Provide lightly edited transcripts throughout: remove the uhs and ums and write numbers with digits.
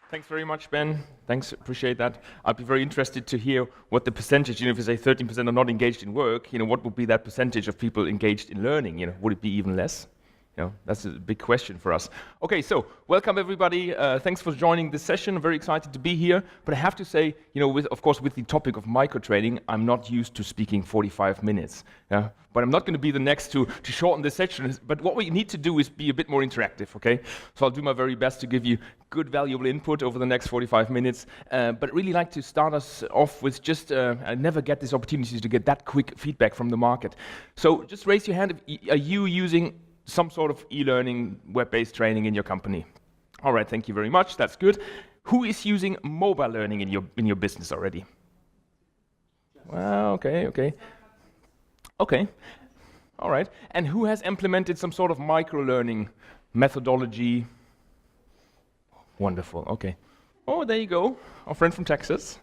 Thanks very much, Ben. Thanks, appreciate that. I'd be very interested to hear what the percentage, if you say 13% are not engaged in work, what would be that percentage of people engaged in learning? Would it be even less? That's a big question for us. Okay, so welcome everybody. Thanks for joining this session. I'm very excited to be here. But I have to say, of course, with the topic of microtraining, I'm not used to speaking 45 minutes. Yeah? But I'm not going to be the next to shorten this section. But what we need to do is be a bit more interactive, okay? So I'll do my very best to give you good, valuable input over the next 45 minutes. But really like to start us off with just, I never get this opportunity to get that quick feedback from the market. So just raise your hand. Are you using some sort of e-learning, web-based training in your company? All right, thank you very much. That's good. Who is using mobile learning in your business already? Well, okay. All right. And who has implemented some sort of micro-learning methodology? Wonderful. Okay. Oh, there you go. Our friend from Texas.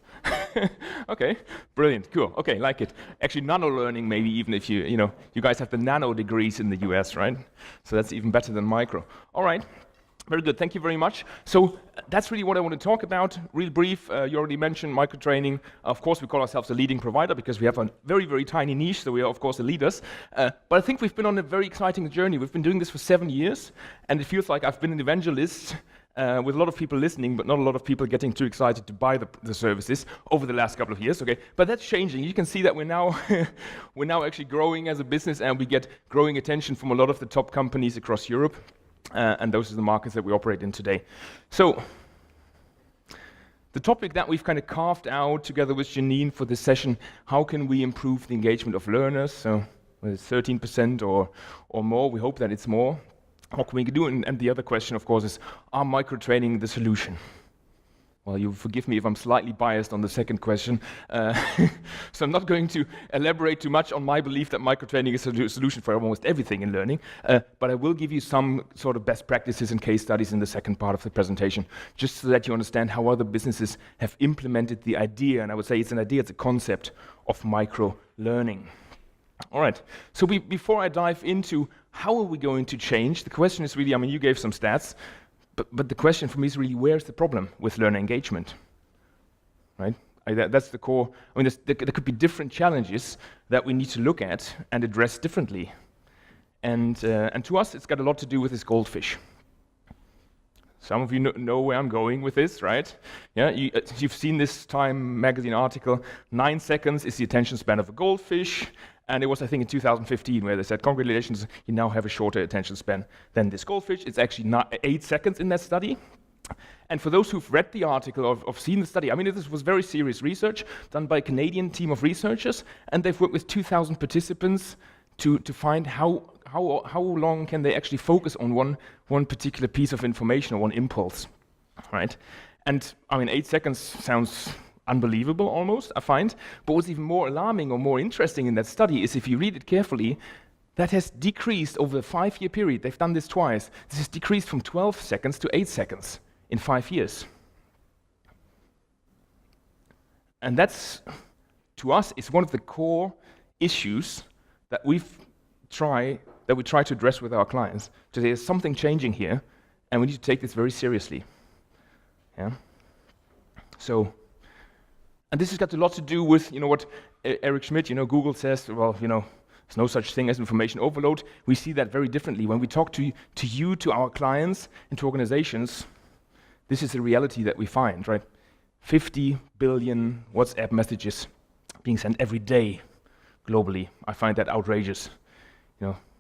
Okay, brilliant, cool. Okay, like it. Actually, nano learning, maybe even if you guys have the nano degrees in the US, right? So that's even better than micro. All right, very good. Thank you very much. So that's really what I want to talk about. Real brief. You already mentioned microtraining. Of course, we call ourselves a leading provider because we have a very, very tiny niche. So we are, of course, the leaders. But I think we've been on a very exciting journey. We've been doing this for 7 years, and it feels like I've been an evangelist. With a lot of people listening, but not a lot of people getting too excited to buy the services over the last couple of years. Okay, but that's changing. You can see that we're now actually growing as a business, and we get growing attention from a lot of the top companies across Europe, and those are the markets that we operate in today. So the topic that we've kind of carved out together with Janine for this session: how can we improve the engagement of learners? So whether it's 13% or more, we hope that it's more. What can we do? And the other question, of course, is, are microtraining the solution? Well, you forgive me if I'm slightly biased on the second question. So I'm not going to elaborate too much on my belief that microtraining is a solution for almost everything in learning, but I will give you some sort of best practices and case studies in the second part of the presentation, just so that you understand how other businesses have implemented the idea, and I would say it's an idea, it's a concept of micro-learning. All right, so before I dive into how are we going to change, the question is really, you gave some stats, but the question for me is really, where's the problem with learner engagement, right? That's the core. There could be different challenges that we need to look at and address differently. And to us, it's got a lot to do with this goldfish. Some of you know where I'm going with this, right? Yeah, you've seen this Time magazine article, 9 seconds is the attention span of a goldfish. And it was, I think, in 2015 where they said, congratulations, you now have a shorter attention span than this goldfish. It's actually not 8 seconds in that study. And for those who've read the article or seen the study, this was very serious research done by a Canadian team of researchers, and they've worked with 2,000 participants to find how long can they actually focus on one particular piece of information or one impulse, right? And 8 seconds sounds unbelievable almost, I find. But what's even more alarming or more interesting in that study is, if you read it carefully, that has decreased over a 5-year period. They've done this twice. This has decreased from 12 seconds to 8 seconds in 5 years. And that's, to us, is one of the core issues that we try to address with our clients. So there's something changing here, and we need to take this very seriously. Yeah. And this has got a lot to do with, what Eric Schmidt, Google says, well, there's no such thing as information overload. We see that very differently. When we talk to our clients and to organizations, this is the reality that we find, right? 50 billion WhatsApp messages being sent every day globally. I find that outrageous.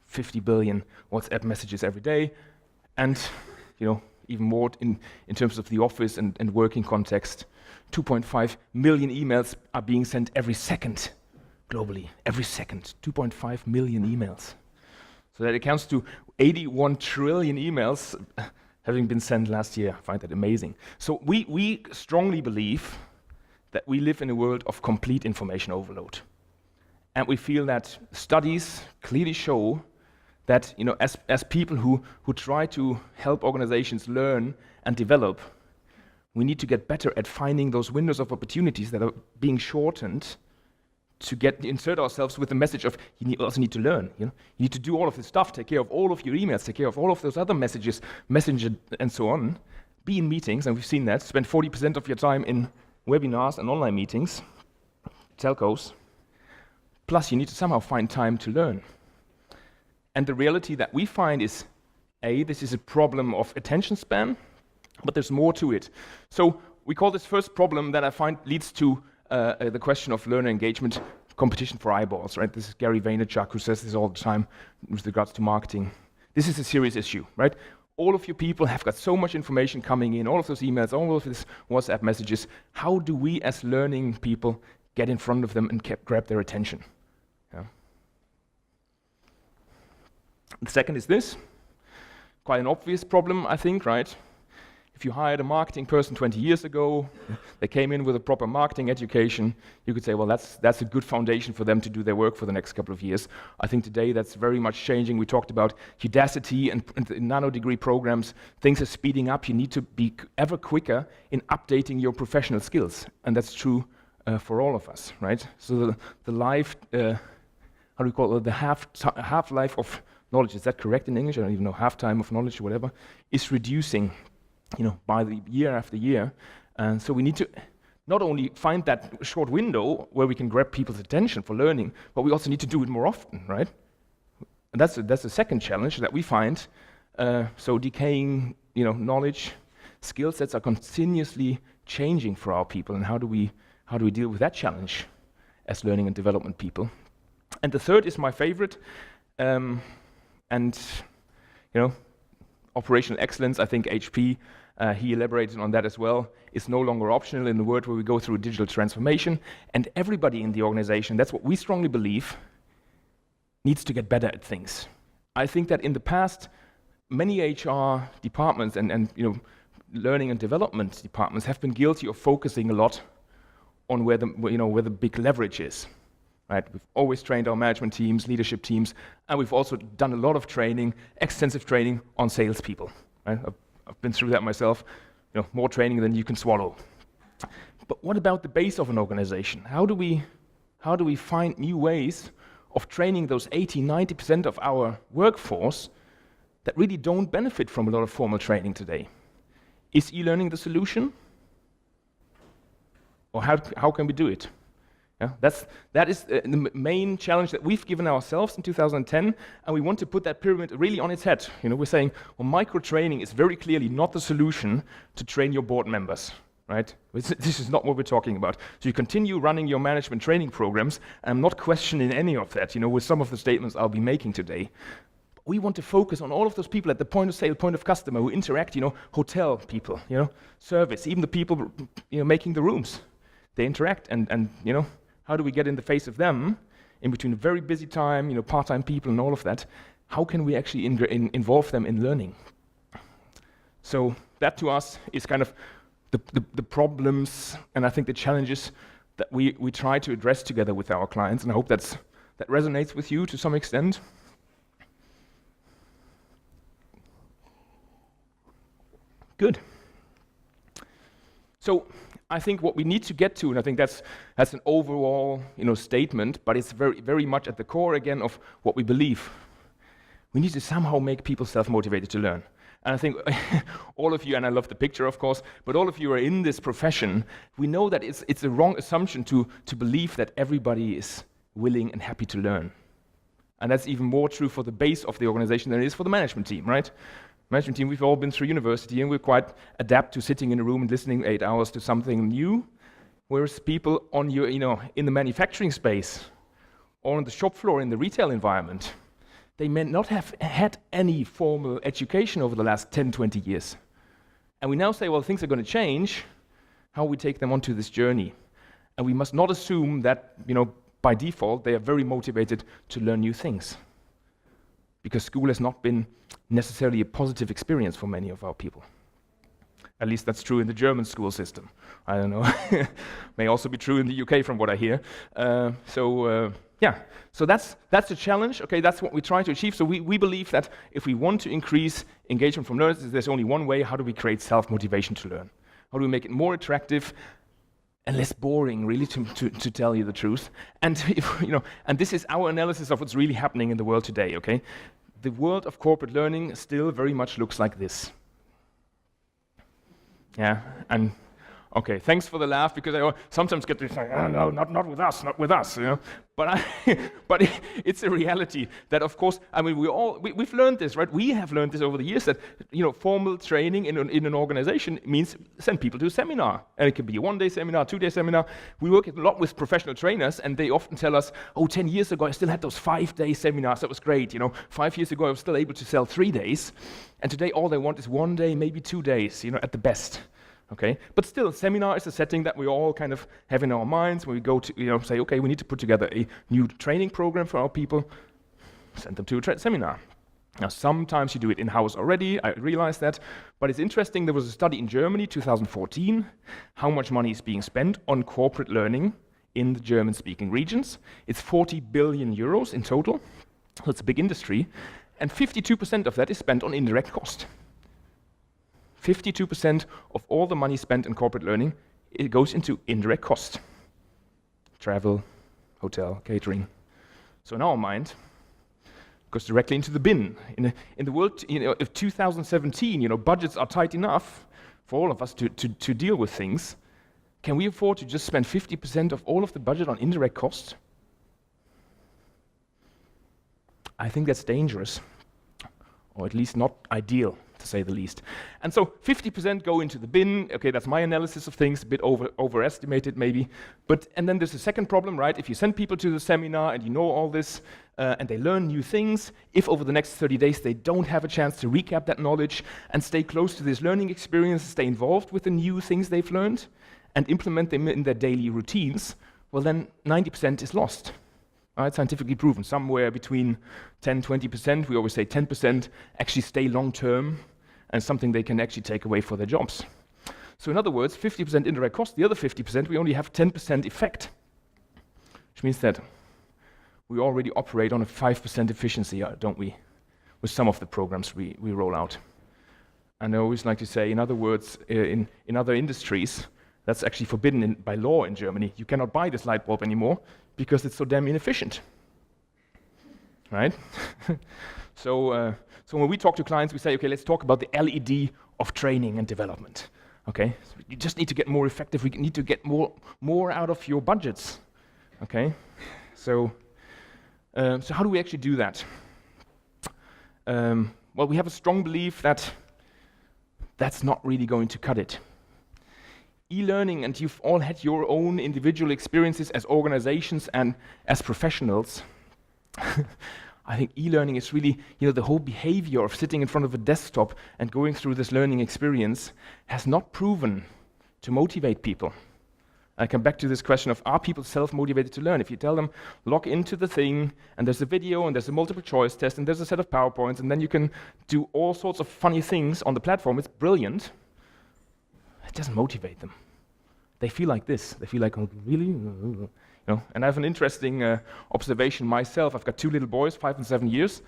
50 billion WhatsApp messages every day. And, even more in terms of the office and working context, 2.5 million emails are being sent every second globally. Every second, 2.5 million emails. So that accounts to 81 trillion emails having been sent last year. I find that amazing. So we strongly believe that we live in a world of complete information overload. And we feel that studies clearly show that, as people who try to help organizations learn and develop, we need to get better at finding those windows of opportunities that are being shortened to insert ourselves with the message of, you also need to learn. You need to do all of this stuff, take care of all of your emails, take care of all of those other messages, Messenger and so on. be in meetings, and we've seen that, spend 40% of your time in webinars and online meetings, telcos, plus you need to somehow find time to learn. And the reality that we find is, this is a problem of attention span, but there's more to it. So we call this first problem that I find leads to the question of learner engagement, competition for eyeballs, right? This is Gary Vaynerchuk who says this all the time with regards to marketing. This is a serious issue, right? All of you people have got so much information coming in, all of those emails, all of these WhatsApp messages. How do we as learning people get in front of them and grab their attention? Yeah. The second is this. Quite an obvious problem, I think, right? If you hired a marketing person 20 years ago, they came in with a proper marketing education, you could say, well, that's a good foundation for them to do their work for the next couple of years. I think today that's very much changing. We talked about Udacity and nano degree programs. Things are speeding up. You need to be ever quicker in updating your professional skills. And that's true for all of us, right? So the life, how do we call it, the half-life of knowledge, is that correct in English? I don't even know, half-time of knowledge or whatever, is reducing, by the year after year. And so we need to not only find that short window where we can grab people's attention for learning, but we also need to do it more often, right? And that's the second challenge that we find. So decaying, knowledge, skill sets are continuously changing for our people, and how do we deal with that challenge as learning and development people? And the third is my favorite, operational excellence. I think HP, he elaborated on that as well, is no longer optional in the world where we go through digital transformation. And everybody in the organization, that's what we strongly believe, needs to get better at things. I think that in the past, many HR departments and learning and development departments have been guilty of focusing a lot on where the big leverage is. Right? We've always trained our management teams, leadership teams, and we've also done a lot of training, extensive training on salespeople. Right? I've been through that myself, more training than you can swallow. But what about the base of an organization? How do we find new ways of training those 80-90% of our workforce that really don't benefit from a lot of formal training today? Is e-learning the solution? Or how can we do it? Yeah, that is the main challenge that we've given ourselves in 2010, and we want to put that pyramid really on its head. We're saying, well, microtraining is very clearly not the solution to train your board members, right? This is not what we're talking about. So you continue running your management training programs, and I'm not questioning any of that, with some of the statements I'll be making today. But we want to focus on all of those people at the point of sale, point of customer, who interact, hotel people, service, even the people, making the rooms. They interact, and how do we get in the face of them in between a very busy time, part-time people and all of that? How can we actually involve them in learning? So that to us is kind of the problems and I think the challenges that we try to address together with our clients, and I hope that resonates with you to some extent. Good. So I think what we need to get to, and I think that's an overall statement, but it's very, very much at the core again of what we believe. We need to somehow make people self-motivated to learn. And I think all of you, and I love the picture of course, but all of you are in this profession, we know that it's a wrong assumption to believe that everybody is willing and happy to learn. And that's even more true for the base of the organization than it is for the management team, right? Management team, we've all been through university and we're quite adept to sitting in a room and listening 8 hours to something new, whereas people on in the manufacturing space or on the shop floor in the retail environment, they may not have had any formal education over the last 10, 20 years. And we now say, well, things are going to change, how we take them onto this journey. And we must not assume that, by default, they are very motivated to learn new things. Because school has not been necessarily a positive experience for many of our people. At least that's true in the German school system. I don't know. May also be true in the UK from what I hear. So that's a challenge. Okay, that's what we try to achieve. So we believe that if we want to increase engagement from learners, there's only one way. How do we create self-motivation to learn? How do we make it more attractive and less boring, really, to tell you the truth? And and this is our analysis of what's really happening in the world today. Okay, the world of corporate learning still very much looks like this. Yeah, and okay, thanks for the laugh, because I sometimes get this like, oh, no, not with us, not with us, you know. But but it's a reality that, of course, I mean, we've learned this, right? We have learned this over the years that, you know, formal training in an organization means send people to a seminar, and it can be a 1-day seminar, 2-day seminar. We work a lot with professional trainers, and they often tell us, oh, 10 years ago I still had those 5-day seminars. That was great, you know. 5 years ago I was still able to sell 3 days, and today all they want is 1 day, maybe 2 days, you know, at the best. Okay, but still, seminar is a setting that we all kind of have in our minds when we go to, you know, say, okay, we need to put together a new training program for our people, send them to a seminar. Now, sometimes you do it in-house already, I realize that, but it's interesting, there was a study in Germany, 2014, how much money is being spent on corporate learning in the German-speaking regions. It's 40 billion euros in total, so it's a big industry, and 52% of that is spent on indirect cost. 52% of all the money spent in corporate learning, it goes into indirect cost. Travel, hotel, catering. So in our mind, it goes directly into the bin. In the world, you know, of 2017, you know, budgets are tight enough for all of us to deal with things. Can we afford to just spend 50% of all of the budget on indirect cost? I think that's dangerous, or at least not ideal, to say the least. And so 50% go into the bin. Okay, that's my analysis of things, a bit overestimated maybe. And then there's a second problem, right? If you send people to the seminar and you know all this, and they learn new things, if over the next 30 days they don't have a chance to recap that knowledge and stay close to this learning experience, stay involved with the new things they've learned, and implement them in their daily routines, well then 90% is lost. Right, scientifically proven, somewhere between 10-20%, we always say 10% actually stay long-term, and something they can actually take away for their jobs. So in other words, 50% indirect cost, the other 50%, we only have 10% effect, which means that we already operate on a 5% efficiency, don't we, with some of the programs we roll out. And I always like to say, in other words, in other industries, that's actually forbidden by law in Germany. You cannot buy this light bulb anymore because it's so damn inefficient, right? So when we talk to clients, we say, okay, let's talk about the LED of training and development. Okay, so you just need to get more effective. We need to get more out of your budgets. Okay, so how do we actually do that? Well, we have a strong belief that that's not really going to cut it. E-learning, and you've all had your own individual experiences as organizations and as professionals. I think e-learning is really, you know, the whole behavior of sitting in front of a desktop and going through this learning experience has not proven to motivate people. I come back to this question of, are people self-motivated to learn? If you tell them, log into the thing, and there's a video, and there's a multiple choice test, and there's a set of PowerPoints, and then you can do all sorts of funny things on the platform, it's brilliant. It doesn't motivate them. They feel like this. They feel like, oh, really? You know, and I have an interesting observation myself. I've got 2 little boys, 5 and 7 years,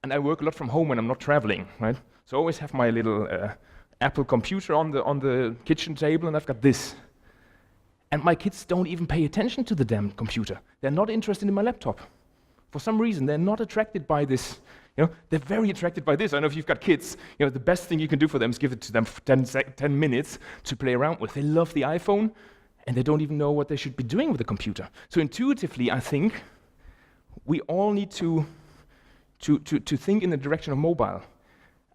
and I work a lot from home when I'm not traveling, right? So I always have my little Apple computer on the kitchen table, and I've got this. And my kids don't even pay attention to the damn computer. They're not interested in my laptop. For some reason, they're not attracted by this. You know, they're very attracted by this. I know if you've got kids, you know, the best thing you can do for them is give it to them for 10 minutes to play around with. They love the iPhone, and they don't even know what they should be doing with the computer. So intuitively, I think we all need to think in the direction of mobile.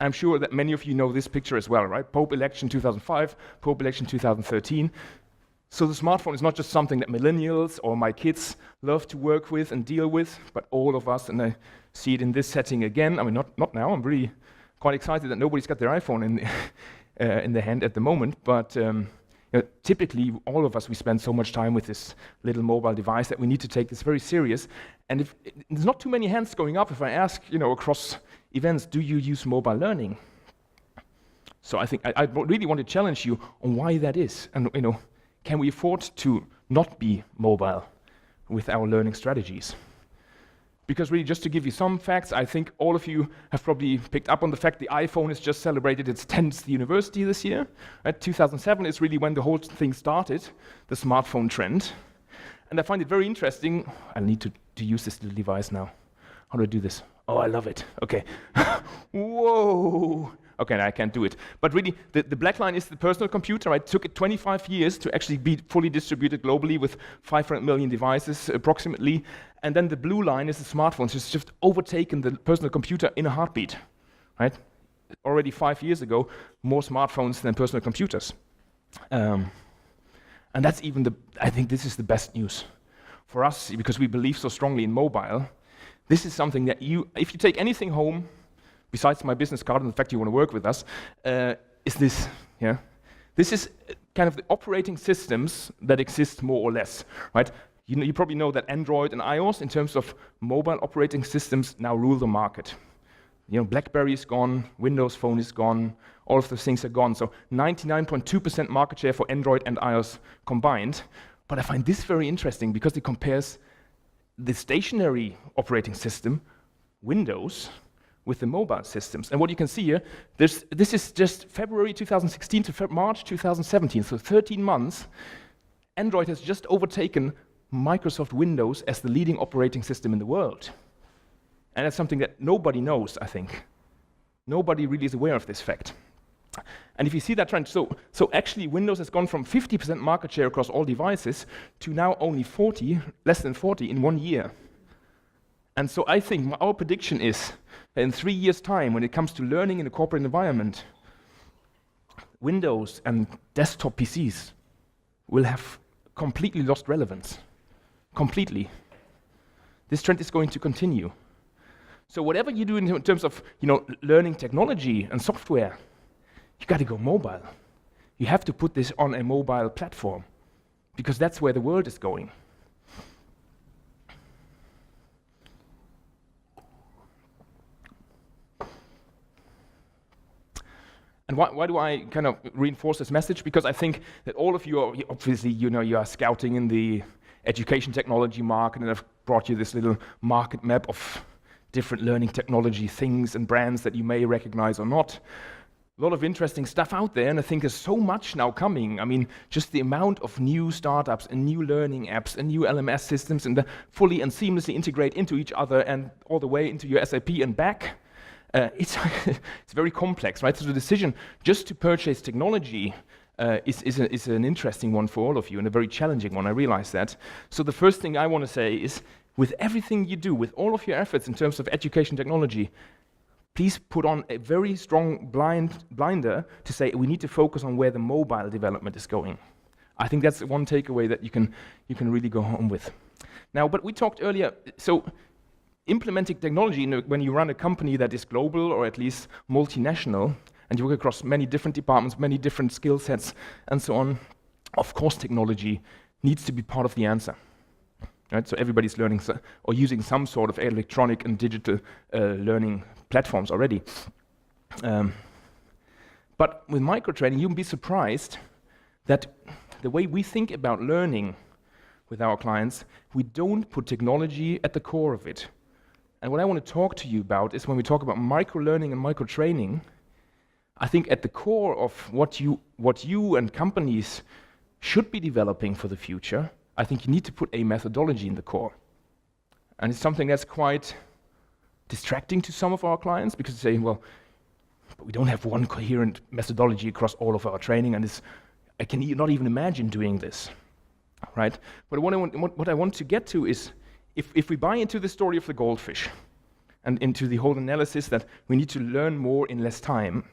I'm sure that many of you know this picture as well, right? Pope election 2005, Pope election 2013. So the smartphone is not just something that millennials or my kids love to work with and deal with, but all of us, and I see it in this setting again. I mean, not now. I'm really quite excited that nobody's got their iPhone in their hand at the moment, but you know, typically, all of us, we spend so much time with this little mobile device that we need to take this very serious. And if there's not too many hands going up, if I ask, you know, across events, do you use mobile learning? So I think I really want to challenge you on why that is, and you know, can we afford to not be mobile with our learning strategies? Because really, just to give you some facts, I think all of you have probably picked up on the fact the iPhone has just celebrated its 10th anniversary this year. Right? 2007 is really when the whole thing started, the smartphone trend. And I find it very interesting. I need to use this little device now. How do I do this? Oh, I love it. Okay. Whoa. okay, no, I can't do it. But really, the black line is the personal computer. It took it 25 years to actually be fully distributed globally with 500 million devices approximately. And then the blue line is the smartphones. It's just overtaken the personal computer in a heartbeat, right? Already 5 years ago, more smartphones than personal computers. And that's I think this is the best news for us, because we believe so strongly in mobile. This is something that if you take anything home, besides my business card and the fact you want to work with us, is this, yeah? This is kind of the operating systems that exist more or less, right? You probably know that Android and iOS, in terms of mobile operating systems, now rule the market. BlackBerry is gone, Windows Phone is gone, all of those things are gone. So 99.2% market share for Android and iOS combined. But I find this very interesting because it compares the stationary operating system, Windows, with the mobile systems. And what you can see here, this is just February 2016 to March 2017, so 13 months. Android has just overtaken Microsoft Windows as the leading operating system in the world. And that's something that nobody knows, I think. Nobody really is aware of this fact. And if you see that trend, so actually Windows has gone from 50% market share across all devices to now only less than 40 in 1 year. And so I think our prediction is that in 3 years' time, when it comes to learning in a corporate environment, Windows and desktop PCs will have completely lost relevance. Completely. This trend is going to continue. So whatever you do in terms of learning technology and software, you got to go mobile. You have to put this on a mobile platform, because that's where the world is going. And why do I kind of reinforce this message? Because I think that all of you are, obviously, you are scouting in the education technology market, and I've brought you this little market map of different learning technology things and brands that you may recognize or not. A lot of interesting stuff out there, and I think there's so much now coming. I mean, just the amount of new startups and new learning apps and new LMS systems, and fully and seamlessly integrate into each other and all the way into your SAP and back. It's very complex, right? So the decision just to purchase technology is an interesting one for all of you, and a very challenging one, I realize that. So the first thing I want to say is, with everything you do, with all of your efforts in terms of education technology, please put on a very strong blinder to say we need to focus on where the mobile development is going. I think that's one takeaway that you can really go home with. Now, but we talked earlier, so implementing technology when you run a company that is global or at least multinational, and you work across many different departments, many different skill sets, and so on, of course technology needs to be part of the answer. Right? So everybody's learning or using some sort of electronic and digital learning platforms already. But with microtraining, you'll be surprised that the way we think about learning with our clients, we don't put technology at the core of it. And what I want to talk to you about is when we talk about micro-learning and micro-training, I think at the core of what you and companies should be developing for the future, I think you need to put a methodology in the core. And it's something that's quite distracting to some of our clients, because they say, well, but we don't have one coherent methodology across all of our training, and I can not even imagine doing this, right? But what I want to get to is, if we buy into the story of the goldfish, and into the whole analysis that we need to learn more in less time,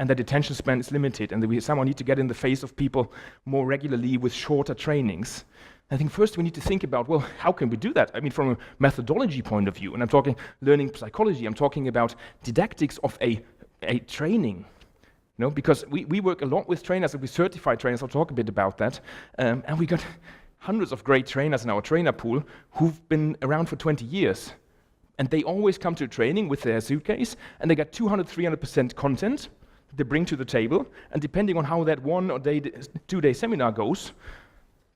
and that attention span is limited, and that we somehow need to get in the face of people more regularly with shorter trainings, I think first we need to think about, well, how can we do that? I mean, from a methodology point of view, and I'm talking learning psychology, I'm talking about didactics of a training, because we work a lot with trainers, and we certify trainers, I'll talk a bit about that, and we got hundreds of great trainers in our trainer pool who've been around for 20 years. And they always come to training with their suitcase, and they got 200-300% content they bring to the table, and depending on how that 1 or 2-day seminar goes,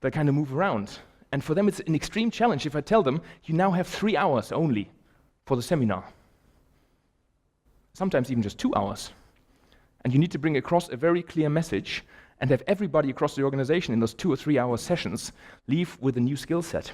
they kind of move around. And for them it's an extreme challenge if I tell them, you now have 3 hours only for the seminar. Sometimes even just 2 hours. And you need to bring across a very clear message and have everybody across the organization in those 2 or 3 hour sessions leave with a new skill set.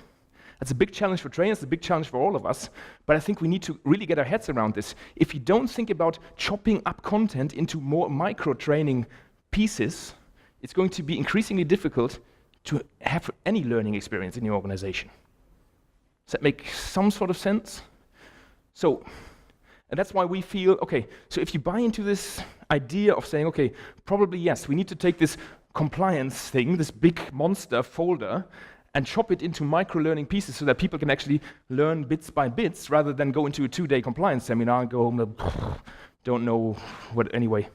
That's a big challenge for trainers, it's a big challenge for all of us, but I think we need to really get our heads around this. If you don't think about chopping up content into more micro-training pieces, it's going to be increasingly difficult to have any learning experience in your organization. Does that make some sort of sense? So, and that's why we feel, okay, so if you buy into this idea of saying, okay, probably yes, we need to take this compliance thing, this big monster folder, and chop it into micro-learning pieces so that people can actually learn bits by bits rather than go into a 2-day compliance seminar and go home and don't know what, anyway,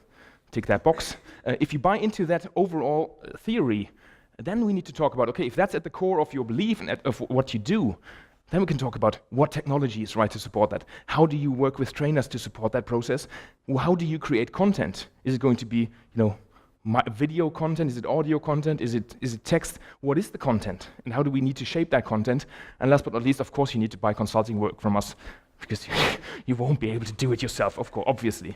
tick that box. If you buy into that overall theory, then we need to talk about, okay, if that's at the core of your belief and of what you do, then we can talk about what technology is right to support that. How do you work with trainers to support that process? How do you create content? Is it going to be, video content? Is it audio content? Is it text? What is the content? And how do we need to shape that content? And last but not least, of course, you need to buy consulting work from us because you won't be able to do it yourself, of course, obviously.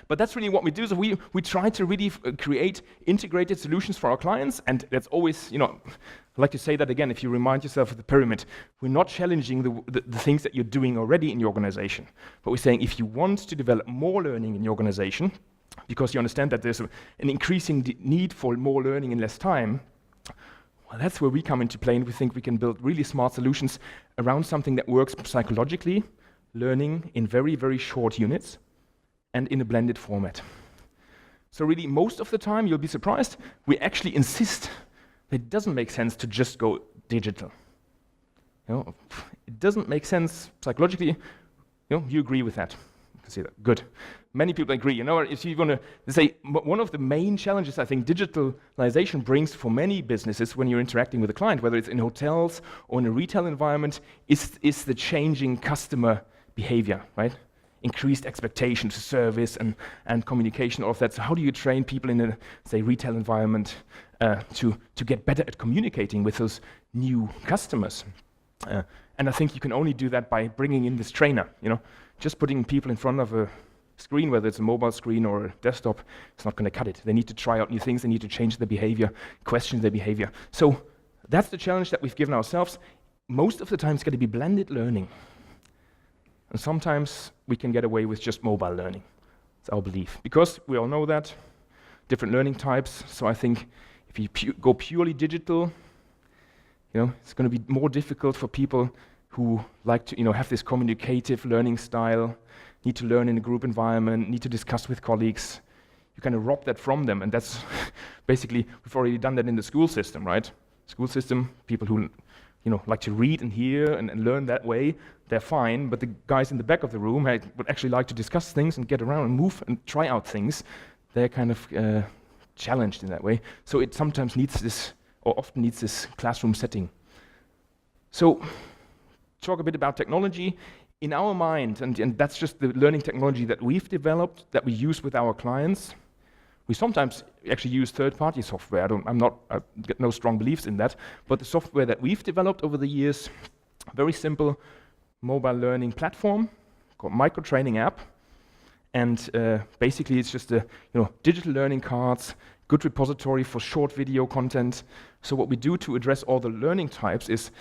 But that's really what we do. So we try to really create integrated solutions for our clients, and that's always, I'd like to say that again, if you remind yourself of the pyramid, we're not challenging the things that you're doing already in your organization, but we're saying if you want to develop more learning in your organization, because you understand that there's an increasing need for more learning in less time, well, that's where we come into play, and we think we can build really smart solutions around something that works psychologically, learning in very, very short units, and in a blended format. So really, most of the time, you'll be surprised, we actually insist that it doesn't make sense to just go digital. It doesn't make sense psychologically. You agree with that. You can see that. Good. Many people agree. If you want to say, one of the main challenges I think digitalization brings for many businesses when you're interacting with a client, whether it's in hotels or in a retail environment, is the changing customer behavior, right? Increased expectations, service and communication, all of that. So how do you train people in a, say, retail environment to get better at communicating with those new customers? And I think you can only do that by bringing in this trainer. Just putting people in front of a screen, whether it's a mobile screen or a desktop, it's not going to cut it. They need to try out new things. They need to change their behavior, question their behavior. So that's the challenge that we've given ourselves. Most of the time, it's going to be blended learning. And sometimes we can get away with just mobile learning. It's our belief. Because we all know that, different learning types. So I think if you go purely digital, it's going to be more difficult for people who like to have this communicative learning style, need to learn in a group environment, need to discuss with colleagues. You kind of rob that from them. And that's basically, we've already done that in the school system, right? School system, people who like to read and hear and learn that way, they're fine, but the guys in the back of the room would actually like to discuss things and get around and move and try out things. They're kind of challenged in that way. So it sometimes needs this, or often needs this classroom setting. So talk a bit about technology. In our mind, and that's just the learning technology that we've developed, that we use with our clients. We sometimes actually use third-party software. I get no strong beliefs in that, but the software that we've developed over the years, very simple mobile learning platform called Microtraining app, and basically it's just digital learning cards, good repository for short video content. So what we do to address all the learning types is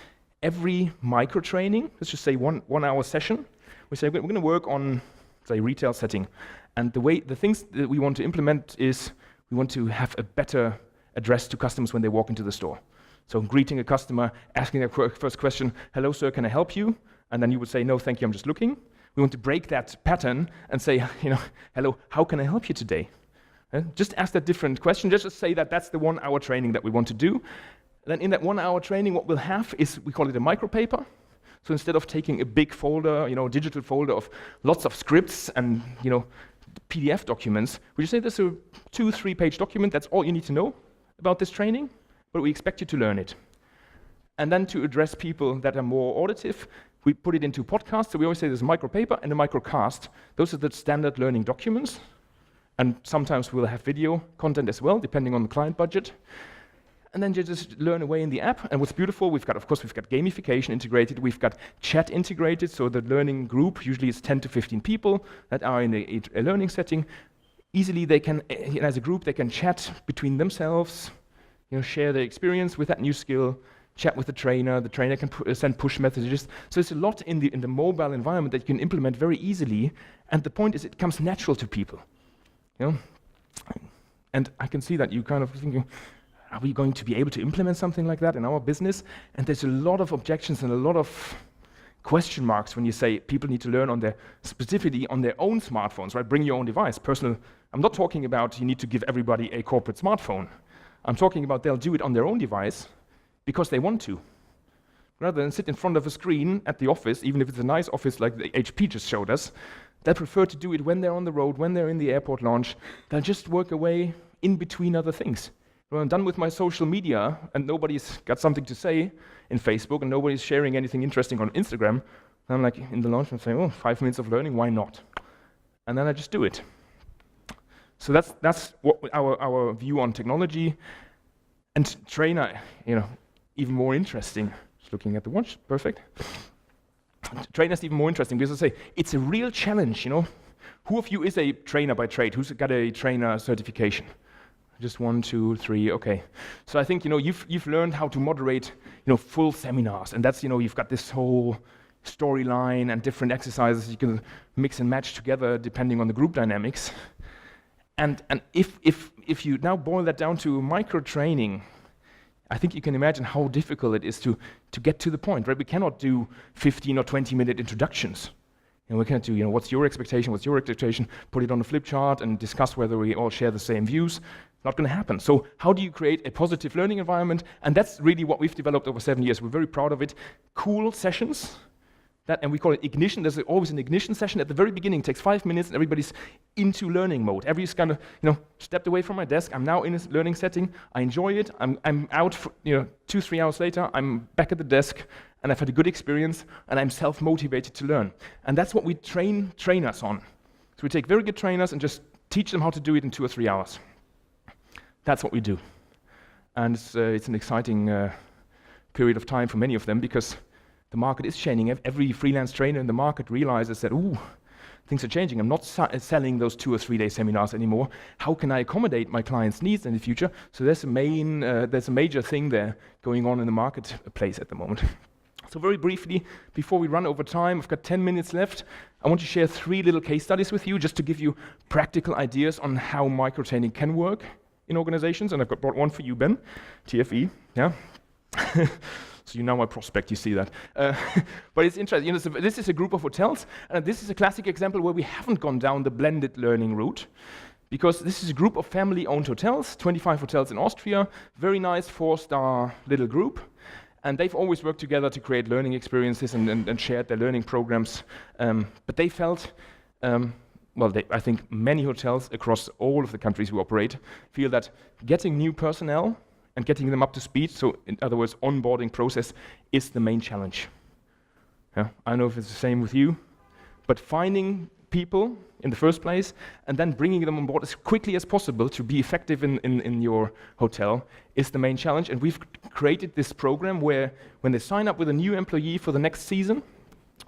every microtraining, let's just say 1 hour session, we say we're going to work on, say, retail setting. And the things that we want to implement is we want to have a better address to customers when they walk into the store. So greeting a customer, asking their first question, hello sir, can I help you? And then you would say, no, thank you, I'm just looking. We want to break that pattern and say, hello, how can I help you today? Just ask that different question, just say that that's the 1 hour training that we want to do. Then in that 1 hour training, what we'll have is, we call it a micropaper. So instead of taking a big folder, digital folder of lots of scripts and, PDF documents, we just say there's a 2-3 page document, that's all you need to know about this training, but we expect you to learn it. And then to address people that are more auditive, we put it into podcasts. So we always say there's a micropaper and a microcast. Those are the standard learning documents. And sometimes we'll have video content as well, depending on the client budget. And then you just learn away in the app. And what's beautiful, we've got gamification integrated, we've got chat integrated, so the learning group, usually it's 10 to 15 people that are in a learning setting. Easily they can, as a group, they can chat between themselves, share their experience with that new skill, chat with the trainer can send push messages. So there's a lot in the mobile environment that you can implement very easily, and the point is it comes natural to people. You know? And I can see that you kind of thinking, are we going to be able to implement something like that in our business? And there's a lot of objections and a lot of question marks when you say people need to learn specifically on their own smartphones, right? Bring your own device. Personal, I'm not talking about you need to give everybody a corporate smartphone. I'm talking about they'll do it on their own device because they want to. Rather than sit in front of a screen at the office, even if it's a nice office like the HP just showed us, they prefer to do it when they're on the road, when they're in the airport lounge. They'll just work away in between other things. When I'm done with my social media and nobody's got something to say in Facebook and nobody's sharing anything interesting on Instagram, I'm like in the lounge and saying, oh, 5 minutes of learning, why not? And then I just do it. So that's what our view on technology. And trainer, even more interesting. Just looking at the watch, perfect. Trainer's even more interesting because I say it's a real challenge, Who of you is a trainer by trade? Who's got a trainer certification? Just 1, 2, 3, okay. So I think you've learned how to moderate full seminars, and that's you've got this whole storyline and different exercises you can mix and match together depending on the group dynamics. And if you now boil that down to micro-training, I think you can imagine how difficult it is to get to the point, right? We cannot do 15 or 20-minute introductions. We can't do, what's your expectation, put it on a flip chart and discuss whether we all share the same views. Not going to happen. So how do you create a positive learning environment? And that's really what we've developed over 7 years. We're very proud of it. Cool sessions, and we call it ignition. There's always an ignition session at the very beginning. It takes 5 minutes, and everybody's into learning mode. Everybody's kind of, stepped away from my desk. I'm now in a learning setting. I enjoy it. I'm out, for, 2-3 hours later. I'm back at the desk, and I've had a good experience, and I'm self-motivated to learn. And that's what we train trainers on. So we take very good trainers and just teach them how to do it in 2 or 3 hours. That's what we do. And it's an exciting period of time for many of them because the market is changing. Every freelance trainer in the market realizes that, things are changing. I'm not selling those 2 or 3 day seminars anymore. How can I accommodate my clients' needs in the future? So there's a major thing there going on in the marketplace at the moment. So very briefly, before we run over time, I've got 10 minutes left. I want to share 3 little case studies with you just to give you practical ideas on how microtraining can work in organizations, and I've brought one for you, Ben, TFE, yeah? So you know my prospect, you see that. But it's interesting, so this is a group of hotels, and this is a classic example where we haven't gone down the blended learning route, because this is a group of family-owned hotels, 25 hotels in Austria, very nice 4-star little group, and they've always worked together to create learning experiences and shared their learning programs, but they felt, I think many hotels across all of the countries we operate feel that getting new personnel and getting them up to speed, so in other words, onboarding process, is the main challenge. Yeah, I don't know if it's the same with you, but finding people in the first place and then bringing them on board as quickly as possible to be effective in your hotel is the main challenge. And we've created this program where when they sign up with a new employee for the next season,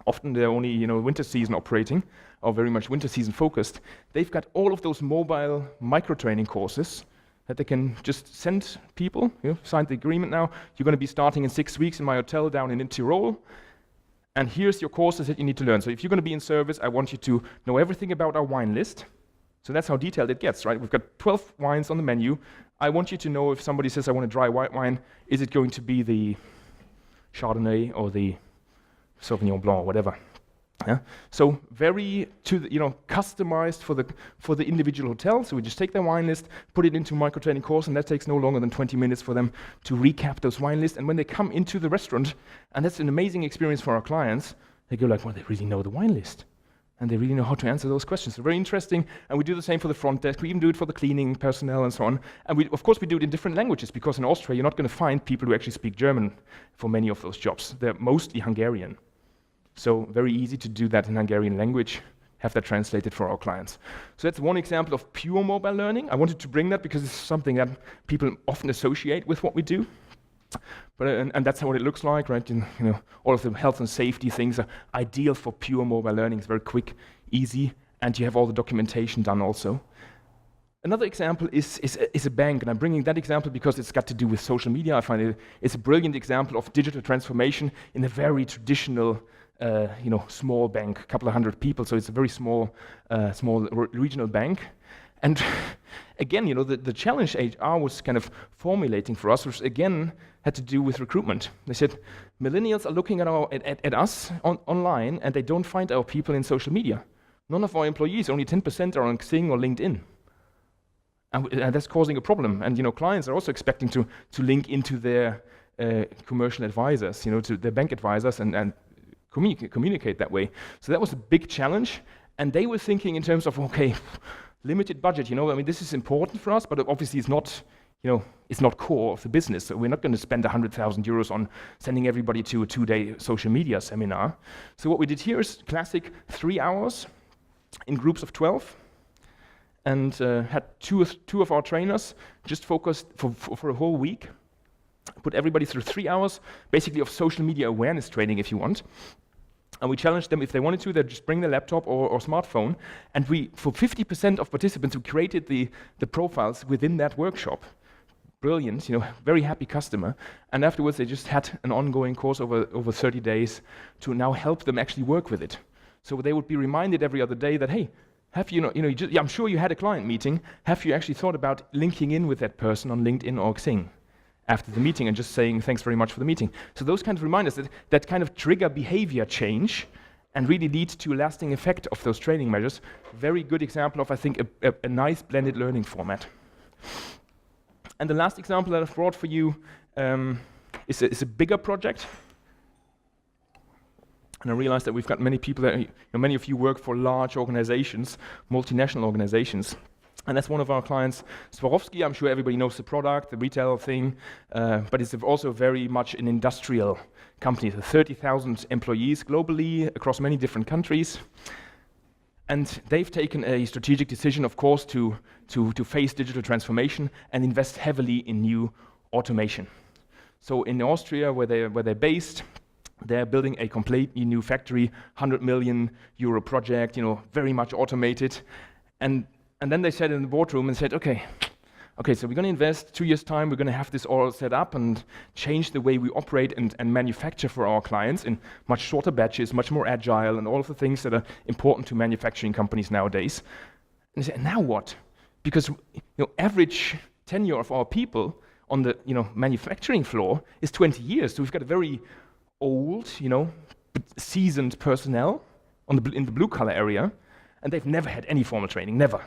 often they're only winter season operating, or very much winter season focused, they've got all of those mobile micro-training courses that they can just send people, signed the agreement now, you're going to be starting in 6 weeks in my hotel down in Tyrol, and here's your courses that you need to learn. So if you're going to be in service, I want you to know everything about our wine list. So that's how detailed it gets, right? We've got 12 wines on the menu. I want you to know if somebody says I want a dry white wine, is it going to be the Chardonnay or the Sauvignon Blanc, whatever. Yeah? So very customized for the individual hotel. So we just take their wine list, put it into a micro-training course, and that takes no longer than 20 minutes for them to recap those wine lists. And when they come into the restaurant, and that's an amazing experience for our clients, they go like, well, they really know the wine list. And they really know how to answer those questions. So very interesting. And we do the same for the front desk. We even do it for the cleaning personnel and so on. And we do it in different languages, because in Austria, you're not going to find people who actually speak German for many of those jobs. They're mostly Hungarian. So very easy to do that in Hungarian language, have that translated for our clients. So that's one example of pure mobile learning. I wanted to bring that because it's something that people often associate with what we do. But and that's what it looks like, right? All of the health and safety things are ideal for pure mobile learning. It's very quick, easy, and you have all the documentation done also. Another example is a bank, and I'm bringing that example because it's got to do with social media. I find it's a brilliant example of digital transformation in a very traditional, small bank, a couple of hundred people. So it's a very small regional bank. And again, the challenge HR was kind of formulating for us, which again had to do with recruitment. They said, millennials are looking at us online, and they don't find our people in social media. None of our employees, only 10% are on Xing or LinkedIn. And that's causing a problem. And clients are also expecting to link into their commercial advisors, to their bank advisors, and communicate that way. So that was a big challenge. And they were thinking in terms of, okay, limited budget. This is important for us, but obviously it's not, it's not core of the business. So we're not going to spend 100,000 euros on sending everybody to a 2-day social media seminar. So what we did here is classic 3 hours in groups of 12. And had two of our trainers just focused for a whole week, put everybody through 3 hours, basically of social media awareness training, if you want. And we challenged them, if they wanted to, they'd just bring their laptop or smartphone. And for 50% of participants who created the profiles within that workshop, brilliant, very happy customer. And afterwards, they just had an ongoing course over 30 days to now help them actually work with it. So they would be reminded every other day that, hey, have I'm sure you had a client meeting. Have you actually thought about linking in with that person on LinkedIn or Xing after the meeting and just saying thanks very much for the meeting? So those kind of reminders that kind of trigger behavior change and really lead to a lasting effect of those training measures. Very good example of, I think, a nice blended learning format. And the last example that I've brought for you is a bigger project. And I realized that we've got many people that, many of you work for large organizations, multinational organizations. And that's one of our clients, Swarovski. I'm sure everybody knows the product, the retail thing, but it's also very much an industrial company. So 30,000 employees globally across many different countries. And they've taken a strategic decision, of course, to face digital transformation and invest heavily in new automation. So in Austria, where they're based, they're building a completely new factory, 100 million euro project, very much automated. And then they said in the boardroom and said, okay, so we're going to invest 2 years' time, we're going to have this all set up and change the way we operate and manufacture for our clients in much shorter batches, much more agile, and all of the things that are important to manufacturing companies nowadays. And they said, now what? Because average tenure of our people on the manufacturing floor is 20 years. So we've got a very old, seasoned personnel in the blue collar area, and they've never had any formal training, never.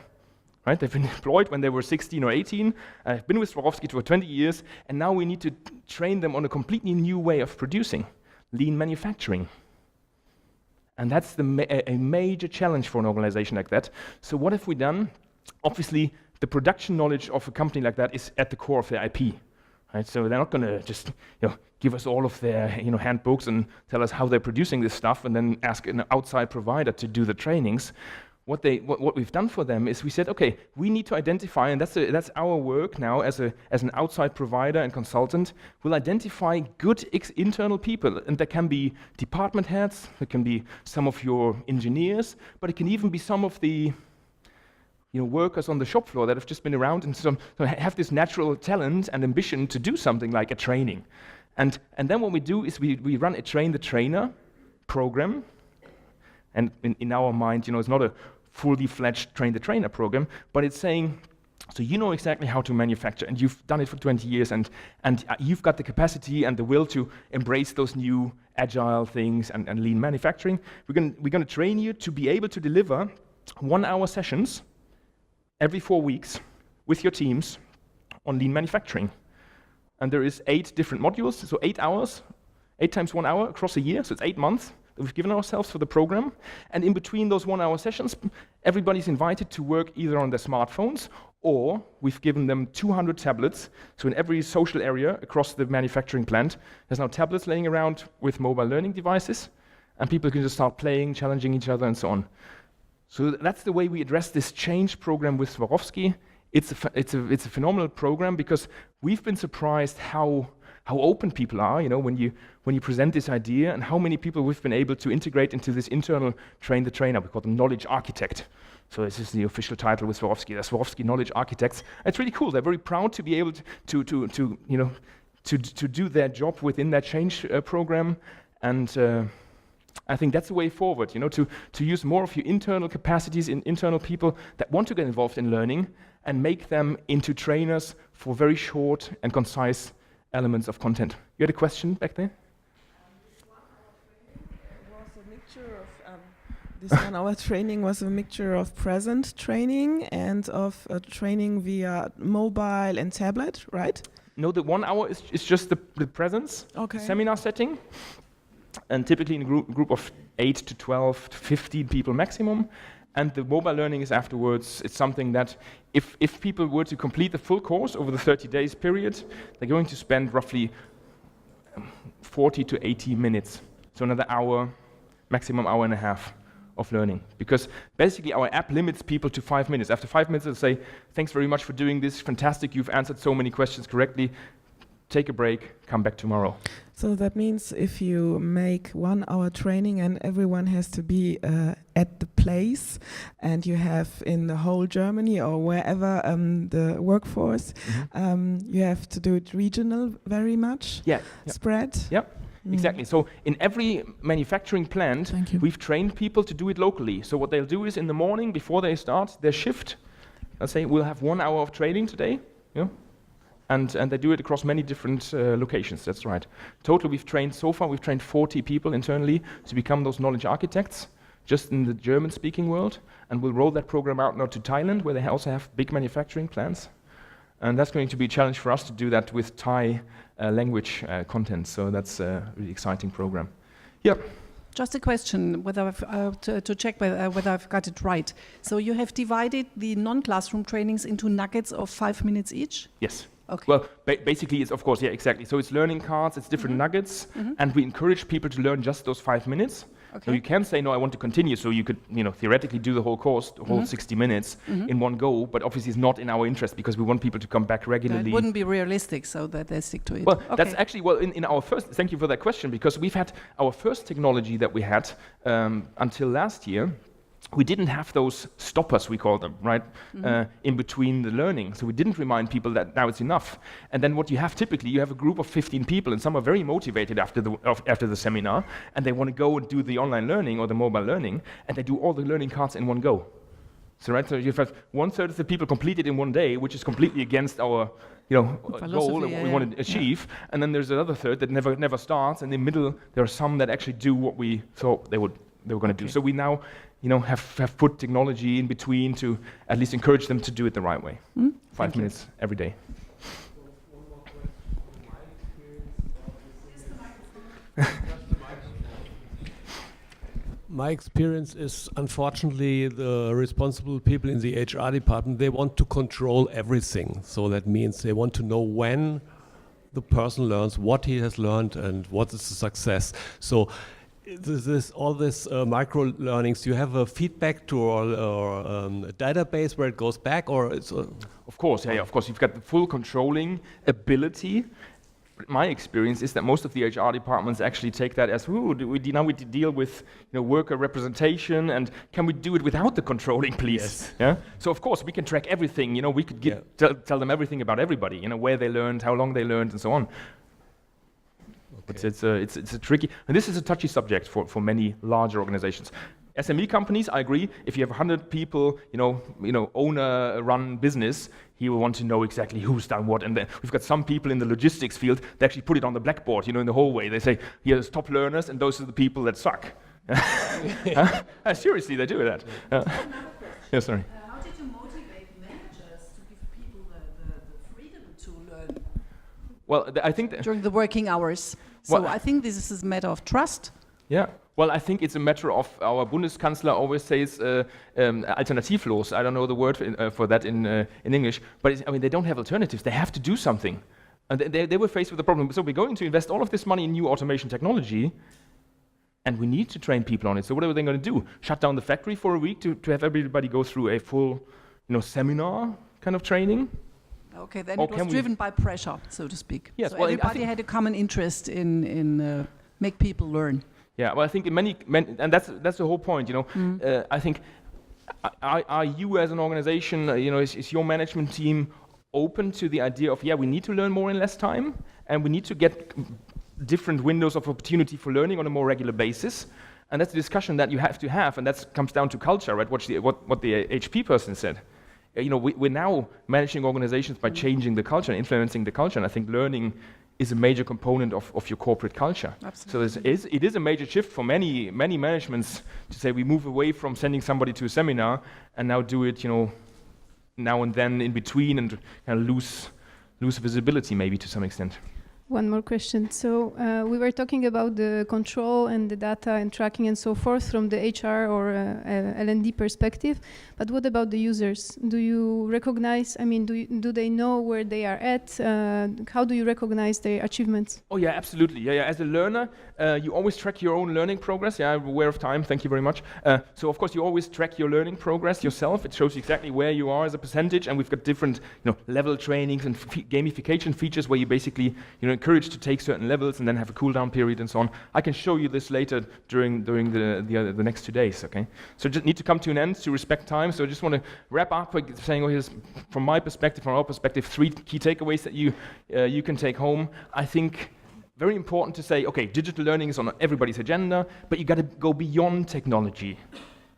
Right? They've been employed when they were 16 or 18. I've been with Swarovski for 20 years, and now we need to train them on a completely new way of producing, lean manufacturing. And that's a major challenge for an organization like that. So what have we done? Obviously, the production knowledge of a company like that is at the core of their IP. Right? So they're not going to just give us all of their handbooks and tell us how they're producing this stuff and then ask an outside provider to do the trainings. What we've done for them is we said, okay, we need to identify, and that's our work now as an outside provider and consultant. We'll identify good internal people, and there can be department heads, there can be some of your engineers, but it can even be some of the workers on the shop floor that have just been around and so have this natural talent and ambition to do something like a training. And then what we do is we run a train the trainer program. And in our mind, it's not a fully fledged train the trainer program, but it's saying, so you know exactly how to manufacture, and you've done it for 20 years, and you've got the capacity and the will to embrace those new agile things and lean manufacturing. We're going to train you to be able to deliver 1-hour sessions every 4 weeks with your teams on lean manufacturing. And there is 8 different modules, so 8 hours, 8 times 1 hour across a year, so it's 8 months that we've given ourselves for the program. And in between those 1-hour sessions, everybody's invited to work either on their smartphones, or we've given them 200 tablets. So in every social area across the manufacturing plant, there's now tablets laying around with mobile learning devices, and people can just start playing, challenging each other, and so on. So that's the way we address this change program with Swarovski. It's a phenomenal program because we've been surprised how open people are, when you present this idea, and how many people we've been able to integrate into this internal train the trainer. We call them knowledge architect. So this is the official title with Swarovski. The Swarovski Knowledge Architects. It's really cool. They're very proud to be able to do their job within that change program, and I think that's the way forward. To use more of your internal capacities in internal people that want to get involved in learning, and make them into trainers for very short and concise elements of content. You had a question back there? This 1 hour training was a mixture of present training and of training via mobile and tablet, right? No, the 1 hour is just the presence seminar setting, and typically in a group of 8 to 12 to 15 people maximum. And the mobile learning is afterwards. It's something that if people were to complete the full course over the 30 days period, they're going to spend roughly 40 to 80 minutes. So another hour, maximum hour and a half of learning. Because basically our app limits people to 5 minutes. After 5 minutes they'll say, thanks very much for doing this, fantastic, you've answered so many questions correctly, take a break, come back tomorrow. So that means if you make 1 hour training and everyone has to be at the place, and you have in the whole Germany or wherever the workforce, you have to do it regional very much, spread. Yeah. Exactly. So in every manufacturing plant, we've trained people to do it locally. So what they'll do is in the morning, before they start their shift, they'll say, we'll have 1 hour of training today. And they do it across many different locations, that's right. Total, we've trained 40 people internally to become those knowledge architects, just in the German-speaking world. And we'll roll that program out now to Thailand, where they also have big manufacturing plants. And that's going to be a challenge for us to do that with Thai language content. So that's a really exciting program. Yeah. Just a question, whether to check whether I've got it right. So you have divided the non-classroom trainings into nuggets of 5 minutes each? Yes. Okay. Well, basically, it's of course, exactly. So it's learning cards, it's different nuggets, and we encourage people to learn just those 5 minutes. Okay. So you can say, no, I want to continue. So you could, theoretically do the whole course, the whole 60 minutes in one go. But obviously, it's not in our interest because we want people to come back regularly. It wouldn't be realistic, so that they stick to it. Well, that's actually in our first. Thank you for that question, because we've had our first technology that we had until last year. We didn't have those stoppers, we call them, right, in between the learning. So we didn't remind people that now it's enough. And then what you have typically, you have a group of 15 people, and some are very motivated after the seminar, and they want to go and do the online learning or the mobile learning, and they do all the learning cards in one go. So you have 1/3 of the people completed in one day, which is completely against our goal and what we want to achieve. And then there's another third that never starts, and in the middle there are some that actually do what we thought they were going to do. So we now have put technology in between to at least encourage them to do it the right way. 5 minutes every day. My experience is, unfortunately, the responsible people in the HR department, they want to control everything. So that means they want to know when the person learns, what he has learned, and what is the success. So all this micro learnings, do you have a feedback to or a database where it goes back, or it's of course, of course, you've got the full controlling ability. My experience is that most of the HR departments actually take that as, now we deal with worker representation, and can we do it without the controlling, please? Yes. Yeah. So of course we can track everything. We could tell them everything about everybody. Where they learned, how long they learned, and so on. But it's a tricky, and this is a touchy subject for many larger organizations. SME companies, I agree. If you have 100 people, owner-run business, he will want to know exactly who's done what. And then we've got some people in the logistics field that actually put it on the blackboard, in the hallway. They say, here's top learners, and those are the people that suck. Seriously, they do that. Yeah, sorry. How did you motivate managers to give people the freedom to learn? Well, I think during the working hours. So I think this is a matter of trust. Yeah. Well, I think it's a matter of, our Bundeskanzler always says alternativlos. I don't know the word for that in English, but they don't have alternatives. They have to do something. And they were faced with the problem. So we're going to invest all of this money in new automation technology, and we need to train people on it. So what are they going to do? Shut down the factory for a week to have everybody go through a full seminar kind of training? Okay, then it was driven by pressure, so to speak. Yes, so well, everybody had a common interest in make people learn. Yeah, well, I think in many and that's the whole point. I think are you as an organization, is your management team open to the idea of, we need to learn more in less time, and we need to get different windows of opportunity for learning on a more regular basis? And that's a discussion that you have to have, and that comes down to culture, right? What the HP person said. We're now managing organizations by changing the culture, influencing the culture, and I think learning is a major component of your corporate culture. Absolutely. So it is a major shift for many managements to say we move away from sending somebody to a seminar and now do it, now and then in between, and kind of lose visibility maybe to some extent. One more question. So we were talking about the control and the data and tracking and so forth from the HR or L&D perspective. But what about the users? Do you recognize, do they know where they are at? How do you recognize their achievements? Oh yeah, absolutely. Yeah. As a learner, you always track your own learning progress. Yeah, I'm aware of time. Thank you very much. So of course you always track your learning progress yourself. It shows you exactly where you are as a percentage, and we've got different level trainings and gamification features where you basically encouraged to take certain levels and then have a cool down period and so on. I can show you this later during the next 2 days, okay? So just need to come to an end to respect time. So I just want to wrap up by saying, here's, from my perspective, from our perspective, 3 key takeaways that you can take home. I think very important to say, okay, digital learning is on everybody's agenda, but you got to go beyond technology.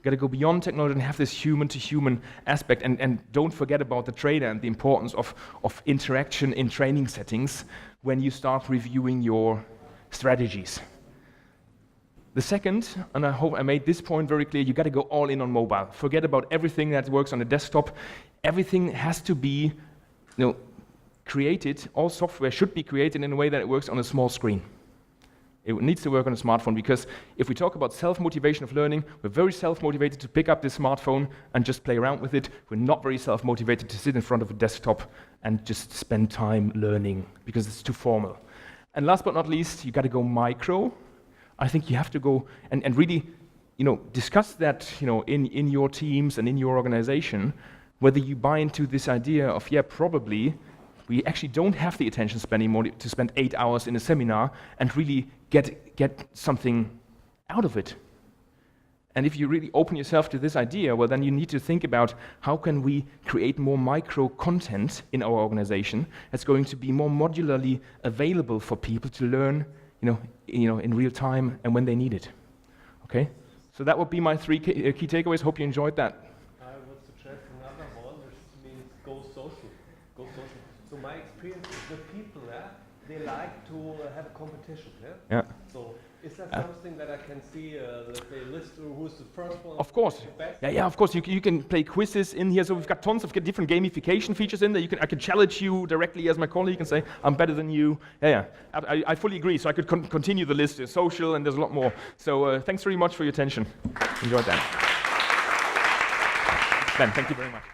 Got to go beyond technology and have this human-to-human aspect, and don't forget about the trainer and the importance of interaction in training settings when you start reviewing your strategies. The second, and I hope I made this point very clear, you got to go all in on mobile. Forget about everything that works on a desktop. Everything has to be created, all software should be created in a way that it works on a small screen. It needs to work on a smartphone, because if we talk about self-motivation of learning, we're very self-motivated to pick up this smartphone and just play around with it. We're not very self-motivated to sit in front of a desktop and just spend time learning, because it's too formal. And last but not least, you got to go micro. I think you have to go and really, discuss that, in your teams and in your organization, whether you buy into this idea of, probably we actually don't have the attention span anymore to spend 8 hours in a seminar and really get something out of it. And if you really open yourself to this idea, well, then you need to think about how can we create more micro content in our organization that's going to be more modularly available for people to learn, in real time and when they need it. Okay? So that would be my 3 key takeaways. Hope you enjoyed that. I would suggest another one, which means go social. Go social. So my experience is the people they like to have a competition. Yeah. So is that something that I can see, let's say, list who's the first one? Of course. Yeah, of course. You can play quizzes in here. So we've got tons of different gamification features in there. I can challenge you directly as my colleague and say, I'm better than you. Yeah. I fully agree. So I could continue the list. There's social and there's a lot more. So thanks very much for your attention. Enjoyed that. Ben, thank you very much.